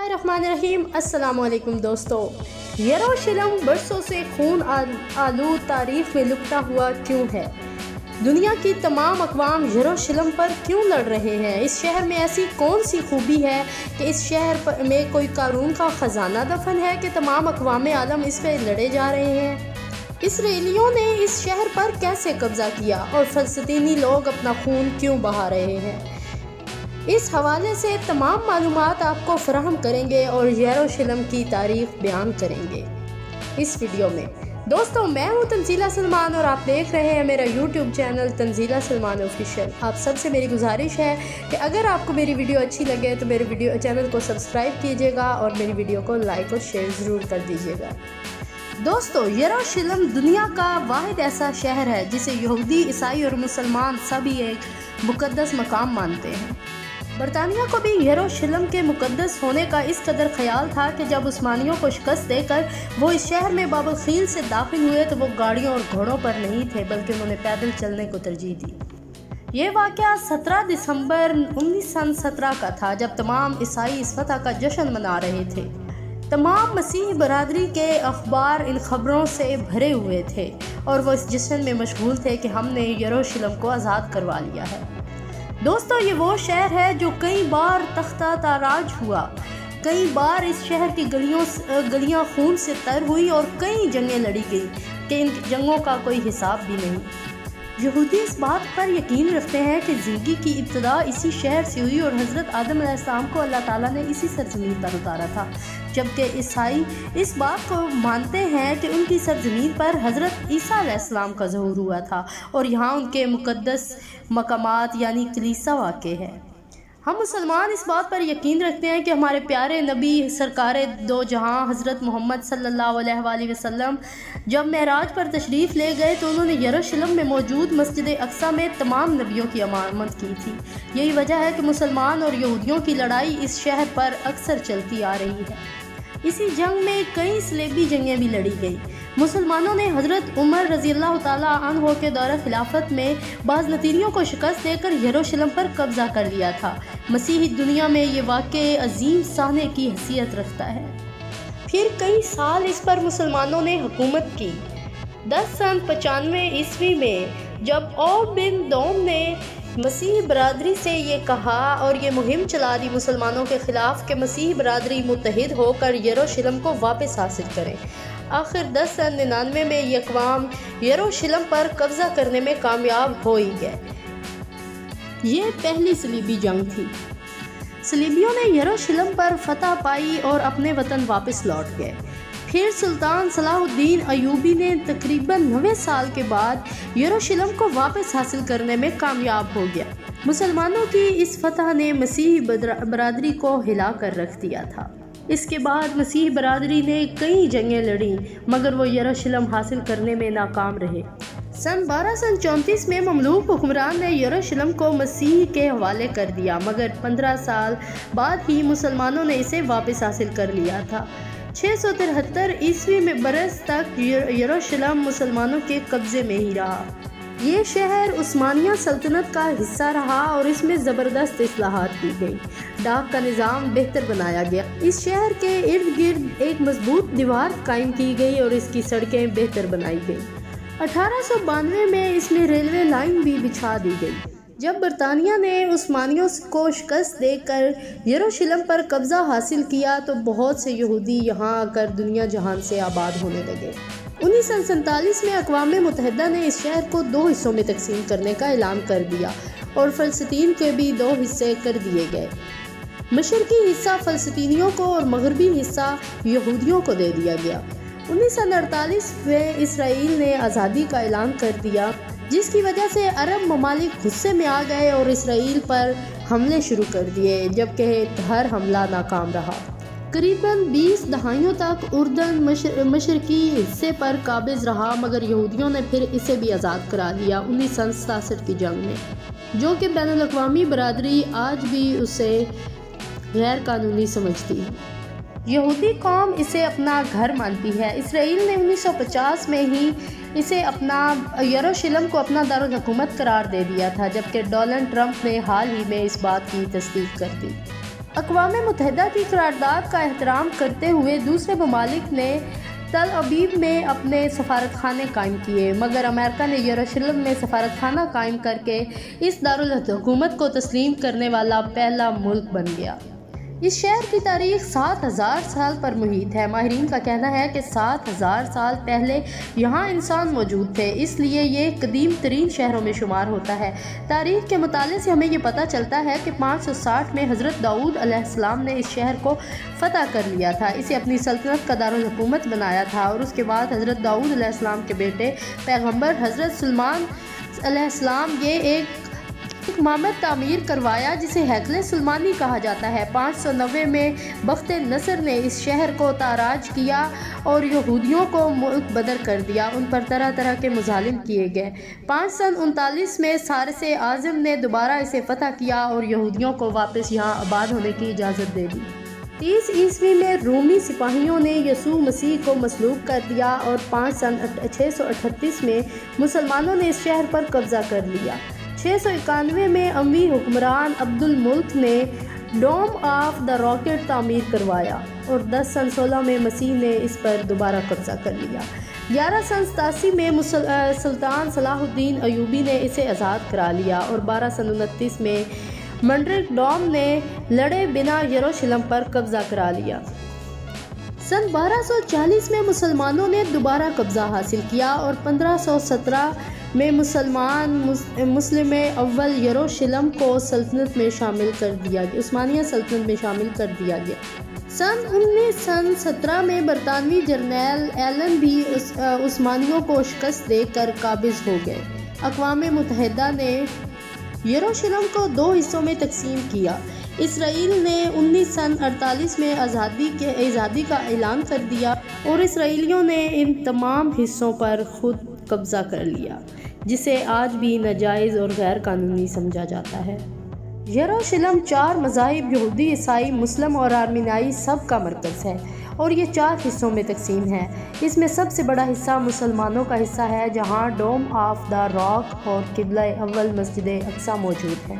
बिस्मिल्लाहिर्रहमानिर्रहीम। अस्सलाम वालेकुम दोस्तों। यरूशलेम बरसों से खून आलूद तारीख में लुकता हुआ क्यों है? दुनिया की तमाम अक़वाम यरूशलेम पर क्यों लड़ रहे हैं? इस शहर में ऐसी कौन सी खूबी है कि इस शहर में कोई क़ारून का ख़जाना दफन है कि तमाम अक़वाम आलम इस पर लड़े जा रहे हैं? इसराइलियों ने इस शहर पर कैसे कब्ज़ा किया और फ़लस्तीनी लोग अपना खून क्यों बहा रहे हैं? इस हवाले से तमाम मालूमात आपको फराहम करेंगे और यरूशलेम की तारीख़ बयान करेंगे इस वीडियो में। दोस्तों, मैं हूं तंजीला सलमान और आप देख रहे हैं मेरा YouTube channel Tanzila Salman official. आप सबसे मेरी गुजारिश है कि अगर आपको मेरी वीडियो अच्छी लगे तो मेरे चैनल को सब्सक्राइब कीजिएगा और मेरी वीडियो को लाइक और शेयर ज़रूर कर दीजिएगा। दोस्तों, यरूशलेम दुनिया का वाहिद ऐसा शहर है जिसे यहूदी, ईसाई और मुसलमान सभी एक मुक़द्दस मकाम मानते हैं। बरतानिया को भी यरूशलेम के मुक़द्दस होने का इस कदर ख्याल था कि जब उस्मानियों को शिकस्त देकर वो इस शहर में बाब अल-खील से दाखिल हुए तो वो गाड़ियों और घोड़ों पर नहीं थे बल्कि उन्होंने पैदल चलने को तरजीह दी। ये वाक़या 17 दिसंबर 1917 का था जब तमाम ईसाई इस फतह का जश्न मना रहे थे। तमाम मसीह बरादरी के अखबार इन खबरों से भरे हुए थे और वो इस जश्न में मशगूल थे कि हमने यरूशलेम को आज़ाद करवा लिया है। दोस्तों, ये वो शहर है जो कई बार तख्ता ताराज हुआ, कई बार इस शहर की गलियां खून से तर हुई और कई जंगें लड़ी गई कि इन जंगों का कोई हिसाब भी नहीं। यहूदी इस बात पर यकीन रखते हैं कि ज़िंदगी की इब्तिदा इसी शहर से हुई और हज़रत आदम अलैहिस्सलाम को अल्लाह ताला ने इसी सरज़मीन पर उतारा था, जबकि ईसाई इस बात को मानते हैं कि उनकी सरज़मीन पर हज़रत ईसा अलैहिस्सलाम का ज़हूर हुआ था और यहाँ उनके मुक़द्दस मकामात यानी कलीसा वाक़े है। हम मुसलमान इस बात पर यकीन रखते हैं कि हमारे प्यारे नबी सरकारे दो जहां हज़रत मोहम्मद सल्लल्लाहु अलैहि वसल्लम जब मेराज पर तशरीफ़ ले गए तो उन्होंने यरूशलेम में मौजूद मस्जिद अक्सा में तमाम नबियों की इमामत की थी। यही वजह है कि मुसलमान और यहूदियों की लड़ाई इस शहर पर अक्सर चलती आ रही है। इसी जंग में कई सलेबी जंगें भी लड़ी गई। मुसलमानों ने हज़रत उमर रज़ियल्लाहु ताला अन्हो के दौरे खिलाफत में बाज़ नतीरियों को शिकस्त देकर यरूशलेम पर कब्ज़ा कर लिया था। मसीही दुनिया में ये वाक़े अजीम साहने की हैसियत रखता है। फिर कई साल इस पर मुसलमानों ने हुकूमत की। 10 सन 95 ईस्वी में जब औब बिन दोम ने मसीह बरादरी से ये कहा और ये मुहिम चला दी मुसलमानों के ख़िलाफ़ कि मसीह बरादरी मुत्तहिद होकर यरूशलेम को वापस हासिल करें। आखिर 10 सन 99 में ये अक़वाम यरूशलेम पर कब्ज़ा करने में कामयाब हो ही गए। ये पहली सलीबी जंग थी। सलीबियों ने यरूशलेम पर फतह पाई और अपने वतन वापस लौट गए। फिर सुल्तान सलाहुद्दीन अयूबी ने तकरीबन 90 साल के बाद यरूशलेम को वापस हासिल करने में कामयाब हो गया। मुसलमानों की इस फतह ने मसीह बरादरी को हिला कर रख दिया था। इसके बाद मसीह बरादरी ने कई जंगें लड़ी मगर वो यरूशलेम हासिल करने में नाकाम रहे। सन 1234 में ममलूक हुक्मरान ने यरूशलेम को मसीह के हवाले कर दिया मगर 15 साल बाद ही मुसलमानों ने इसे वापस हासिल कर लिया था। 673 ईस्वी में बरस तक यरूशलेम मुसलमानों के कब्ज़े में ही रहा। ये शहर उस्मानिया सल्तनत का हिस्सा रहा और इसमें ज़बरदस्त इस्लाहात की गई। डाक का निज़ाम बेहतर बनाया गया। इस शहर के इर्द गिर्द एक मजबूत दीवार कायम की गई और इसकी सड़कें बेहतर बनाई गई। 1892 में इसमें रेलवे लाइन भी बिछा दी गई। जब बरतानिया ने उस्मानियों को शिकस्त देकर यरूशलेम पर कब्ज़ा हासिल किया तो बहुत से यहूदी यहाँ आकर दुनिया जहान से आबाद होने लगे। 1947 में अक़वाम मुत्तहिदा ने इस शहर को 2 हिस्सों में तकसीम करने का ऐलान कर दिया और फ़लस्तीन के भी 2 हिस्से कर दिए गए। मशरक़ी हिस्सा फ़लस्तीनियों को और मग़रबी हिस्सा यहूदियों को दे दिया गया। 1948 में इसराइल ने आज़ादी का ऐलान कर दिया जिसकी वजह से अरब ममालिक गुस्से में आ गए और इसराइल पर हमले शुरू कर दिए जबकि हर हमला नाकाम रहा। करीबन 20 दहाइयों तक उर्दन मशरक़ी हिस्से पर काबिज़ रहा मगर यहूदियों ने फिर इसे भी आज़ाद करा लिया 1967 की जंग में, जो कि बैनुल अक़वामी बरादरी आज भी उसे गैर कानूनी समझती है। यहूदी कौम इसे अपना घर मानती है। इसराइल ने 1950 में ही इसे यरूशलेम को अपना दारुल हुकूमत करार दे दिया था जबकि डोनाल्ड ट्रंप ने हाल ही में इस बात की तस्दीक कर दी। اقوام متحدہ کی قرارداد کا احترام کرتے ہوئے دوسرے ممالک نے تل ابیب میں اپنے سفارت خانے قائم کیے، مگر امریکہ نے یروشلم میں سفارت خانہ قائم کر کے اس دارالحکومت کو تسلیم کرنے والا پہلا ملک بن گیا۔ اس شہر کی تاریخ 7000 سال پر محیط ہے۔ ماہرین کا کہنا ہے کہ 7000 سال پہلے یہاں انسان موجود تھے، اس لیے یہ قدیم ترین شہروں میں شمار ہوتا ہے۔ تاریخ کے مطالعے سے ہمیں یہ پتہ چلتا ہے کہ 560 میں حضرت داؤد علیہ السلام نے اس شہر کو فتح کر لیا تھا، اسے اپنی سلطنت کا دارالحکومت بنایا تھا، اور اس کے بعد حضرت داؤد علیہ السلام کے بیٹے پیغمبر حضرت سلیمان علیہ السلام یہ ایک معبد تعمیر کروایا جسے ہیکل سلیمانی کہا جاتا ہے۔ 590 میں بخت نصر نے اس شہر کو تاراج کیا اور یہودیوں کو ملک بدر کر دیا، ان پر طرح طرح کے مظالم کیے گئے۔ 539 میں سارس اعظم نے دوبارہ اسے فتح کیا اور یہودیوں کو واپس یہاں آباد ہونے کی اجازت دے دی۔ 30 عیسوی میں رومی سپاہیوں نے یسوع مسیح کو مصلوب کر دیا اور 638 میں مسلمانوں نے اس شہر پر قبضہ کر لیا۔ 691 میں اموی حکمران عبد الملک نے ڈوم آف دا راکٹ تعمیر کروایا اور 10 میں مسیح نے اس پر دوبارہ قبضہ کر لیا۔ 1187 میں سلطان صلاح الدین ایوبی نے اسے آزاد کرا لیا اور 1229 میں منڈرک ڈوم نے لڑے بنا یروشلم پر قبضہ کرا لیا۔ سن 1240 میں مسلمانوں نے دوبارہ قبضہ حاصل کیا اور 1517 میں مسلم اول یروشلم کو سلطنت میں شامل کر دیا گیا، عثمانیہ سلطنت میں شامل کر دیا گیا۔ سن 1917 میں برطانوی جرنیل ایلن بھی عثمانیوں کو شکست دے کر قابض ہو گئے۔ اقوام متحدہ نے یروشلم کو 2 حصوں میں تقسیم کیا۔ اسرائیل نے 1948 میں آزادی کا اعلان کر دیا اور اسرائیلیوں نے ان تمام حصوں پر خود قبضہ کر لیا، جسے آج بھی ناجائز اور غیر قانونی سمجھا جاتا ہے۔ یروشلم 4 مذاہب یہودی، عیسائی، مسلم اور آرمینیائی سب کا مرکز ہے اور یہ 4 حصوں میں تقسیم ہے۔ اس میں سب سے بڑا حصہ مسلمانوں کا حصہ ہے، جہاں ڈوم آف دا راک اور قبلہ اول مسجد اقصی موجود ہے۔